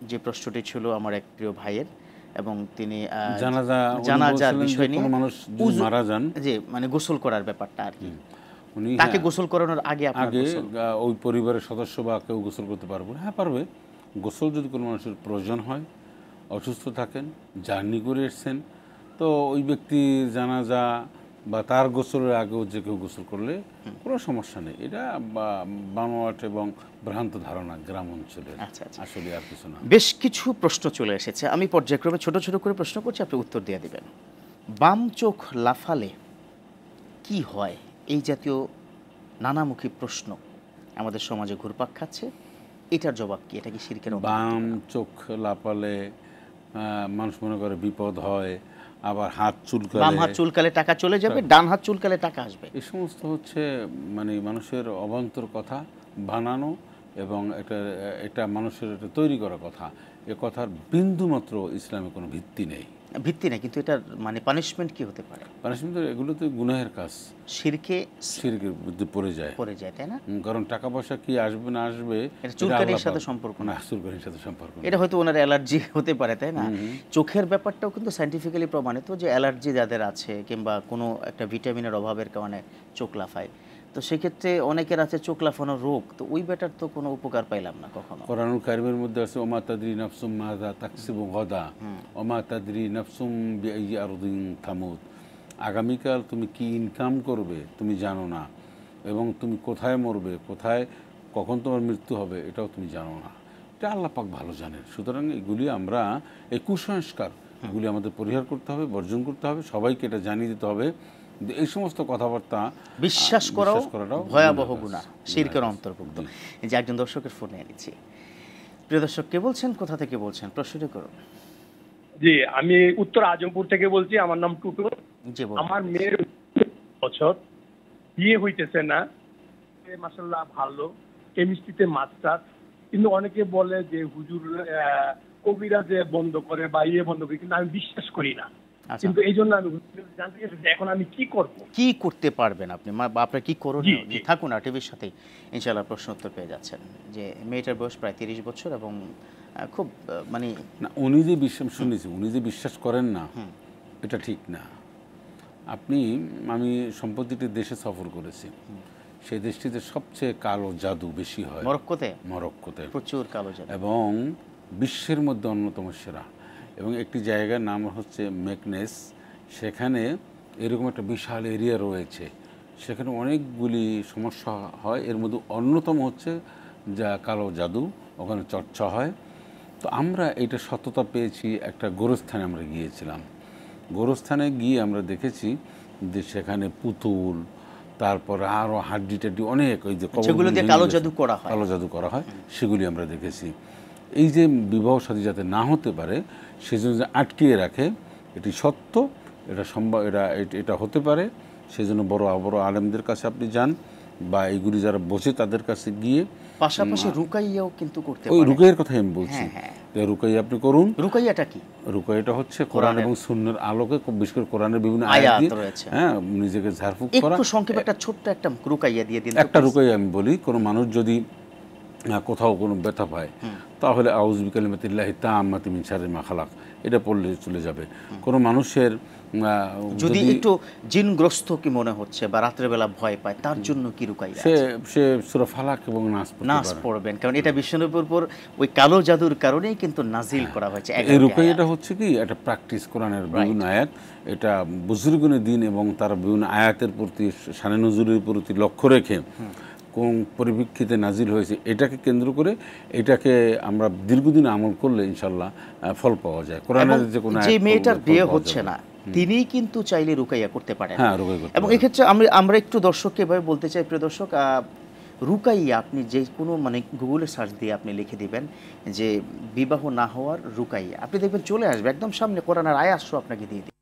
যে প্রশ্নটি ছিল আমার এক প্রিয় ভাইয়ের, এবং তিনি জানাজা বিষয় নিয়ে মানুষ মারা যান, যে মানে গোসল করার ব্যাপারটা আর কি, উনি তাকে গোসল করানোর আগে ওই পরিবারের সদস্য বা কেউ গোসল করতে পারবে? হ্যাঁ পারবে। গোসল যদি কোনো মানুষের প্রয়োজন হয়, অসুস্থ থাকেন, জার্নি করে এসছেন, তো ওই ব্যক্তি জানাজা বা তার গোসলের আগেও যে কেউ গোসল করলে কোনো সমস্যা নেই। এটা বানোয়াট এবং ভ্রান্ত ধারণা গ্রাম অঞ্চলের। আসলে আর কিছু না। বেশ কিছু প্রশ্ন চলে এসেছে, আমি পর্যায়ক্রমে ছোট ছোট করে প্রশ্ন করছি, আপনি উত্তর দিয়ে দিবেন। বাম চোখ লাফালে কি হয়? এই জাতীয় নানামুখী প্রশ্ন আমাদের সমাজে ঘুরপাক খাচ্ছে, এটার জবাব কি? এটা কি শিরকের অন্তর্ভুক্ত? বাম চোখ লাফালে মানুষ মনে করে বিপদ হয়, আবার হাত চুলকালে, বাম হাত চুলকালে টাকা চলে যাবে, ডান হাত চুলকালে টাকা আসবে। এই সমস্ত হচ্ছে মানে মানুষের অবান্তর কথা, বানানো, এবং এটা মানুষের তৈরি করা কথা। এ কথার বিন্দুমাত্র ইসলামে কোনো ভিত্তি নেই। ভিত্তি নেই, কিন্তু এটার মানে পানিশমেন্ট কি হতে পারে? পানিশমেন্ট এগুলো তো গুনাহের কাজ, শিরকের মধ্যে পড়ে যায়, তাই না? কারণ টাকা পয়সা কি আসবে না আসবে চুলকানির সাথে সম্পর্ক না, চুলকানির সাথে সম্পর্ক। এটা হয়তো ওনার অ্যালার্জি হতে পারে, তাই না? চোখের ব্যাপারটাও কিন্তু সায়েন্টিফিক্যালি প্রমাণিত যে অ্যালার্জি যাদের আছে কিংবা কোনো একটা ভিটামিনের অভাবের কারণে চোখ লাফায়, তো সেক্ষেত্রে অনেকের আছে চোখ লাফানোর রোগ, তো ওই ব্যাটার তো কোনো উপকার পাইলাম না কখনো। কোরআনুল কারীমের মধ্যে আছে ওমা তাদরি নাফসুম মাযা তাকসিবু গাদা ওমা তাদরি নাফসুম বিআইয়ি আরদিন তামুত। আগামীকাল তুমি কি ইনকাম করবে তুমি জানো না, এবং তুমি কোথায় মরবে, কখন তোমার মৃত্যু হবে এটাও তুমি জানো না। এটা আল্লাহ পাক ভালো জানেন। সুতরাং এগুলি আমরা, এই কুসংস্কার এগুলি আমাদের পরিহার করতে হবে, বর্জন করতে হবে, সবাইকে এটা জানিয়ে দিতে হবে। এই সমস্ত কথাবার্তা বিশ্বাস করাটাও ভয়াবহ গুনাহ, শিরকের অন্তর্ভুক্ত। এই যে একজন দর্শকের ফোন নিয়ে নিচ্ছি। প্রিয় দর্শক, কে বলছেন, কোথা থেকে বলছেন, প্রশ্নটি করুন। জি, আমি উত্তর আজমপুর থেকে বলছি। আমার নাম টুটু। আমার মেয়ের বছর, বিয়ে হইতেছে না, মাশাআল্লাহ ভালো, কেমিস্ট্রিতে মাস্টার, কিন্তু অনেকে বলে যে হুজুর কবিরা যে বন্ধ করে বা বন্ধ করে, কিন্তু আমি বিশ্বাস করি না। কিন্তু এই জন্য আমি জানতে চাইছি এখন আমি কি করব। কি করতে পারবেন আপনি, বা আপনার কি করণীয়? থাকুন আর টিভির সাথেই ইনশাআল্লাহ প্রশ্ন উত্তর পেয়ে যাচ্ছেন। যে মেয়েটার বয়স প্রায় 30 বছর এবং খুব মানে উনি যে শুনেছি উনি যে বিশ্বাস করেন না, এটা ঠিক না। আমি সম্প্রতি দেশে সফর করেছি, সেই দেশটিতে সবচেয়ে কালো জাদু বেশি হয় মরক্কোতে প্রচুর কালো জাদু, এবং বিশ্বের মধ্যে অন্যতম সেরা। এবং একটি জায়গার নাম হচ্ছে মেকনেস, সেখানে এরকম একটা বিশাল এরিয়া রয়েছে, সেখানে অনেকগুলি সমস্যা হয়, এর মধ্যে অন্যতম হচ্ছে যা কালো জাদু, ওখানে চর্চা হয়। তো আমরা এটা সততা পেয়েছি, একটা গোরস্থানে আমরা গিয়েছিলাম। গোরস্থানে গিয়ে আমরা দেখেছি যে সেখানে পুতুল, তারপর আরও হাড্ডি টাড্ডি অনেক, ওই যে কালো জাদু করা হয় সেগুলি আমরা দেখেছি। এই যে বিবাহ শাদী যাতে না হতে পারে সেজন্য আটকিয়ে রাখে, এটি সত্য, এটা সম্ভব, এটা হতে পারে। সেজন্য বড় বড় আলেমদের কাছে আপনি যান, বা এইগুলি যারা বোঝে তাদের কাছে গিয়ে, পাশাপাশি রুকাইয়াও কিন্তু করতে পারেন। ওই রুকাইয়ের কথাই আমি বলছি, রুকাইয়া আপনি করুন। রুকাইয়াটা কি? রুকাইয়াটা হচ্ছে কোরআন এবং সুন্নাহর আলোকে, বিশেষ করে কোরআনের বিভিন্ন আয়াত রয়েছে, নিজেকে ঝাড়ফুঁক করা। একটু সংক্ষেপে একটা ছোট্ট একটা রুকাইয়া দিয়ে দিন। একটা রুকাইয়া আমি বলি, কোনো মানুষ যদি কোথাও কোনো ব্যথা পায়, তাহলে আউযু বিকালিমাতিল্লাহি তাম্মাতি মিন শাররি মা খালাক, এটা পড়লে চলে যাবে। কোনো মানুষের যদি একটু জিনগ্রস্ত কি মনে হচ্ছে বা রাতের বেলা ভয় পায়, তার জন্য কি রুকাইয়া? সে সূরা ফালাক এবং নাস পড়বেন, কারণ এটা বিশ্বনবীর উপর ওই কালো জাদুর কারণেই কিন্তু নাজিল করা হয়েছে। এই রুকাইয়াটা হচ্ছে কি একটা প্র্যাকটিস, কোরআনের বিভিন্ন আয়াত, এটা বুজুর্গদের দিন এবং তার বিভিন্ন আয়াতের প্রতি, শানে নজুলের প্রতি লক্ষ্য রেখে কোন পরিপ্রেক্ষিতে নাজিল হয়েছে এটাকে কেন্দ্র করে, এটাকে আমরা দীর্ঘদিন আমল করলে ইনশাল্লাহ ফল পাওয়া যায়। কোরআনের যে মেয়েটার বিয়ে হচ্ছে না, তিনি কিন্তু চাইলে রুকাইয়া করতে পারেন। এবং এক্ষেত্রে আমরা একটু দর্শককে এভাবে বলতে চাই, প্রিয় দর্শক, রুকাইয়া আপনি যে কোনো মানে গুগলে সার্চ দিয়ে আপনি লিখে দিবেন যে বিবাহ না হওয়ার রুকাইয়া, আপনি দেখবেন চলে আসবে একদম সামনে, কোরআনের আয়াত আপনাকে দিয়ে দিবে।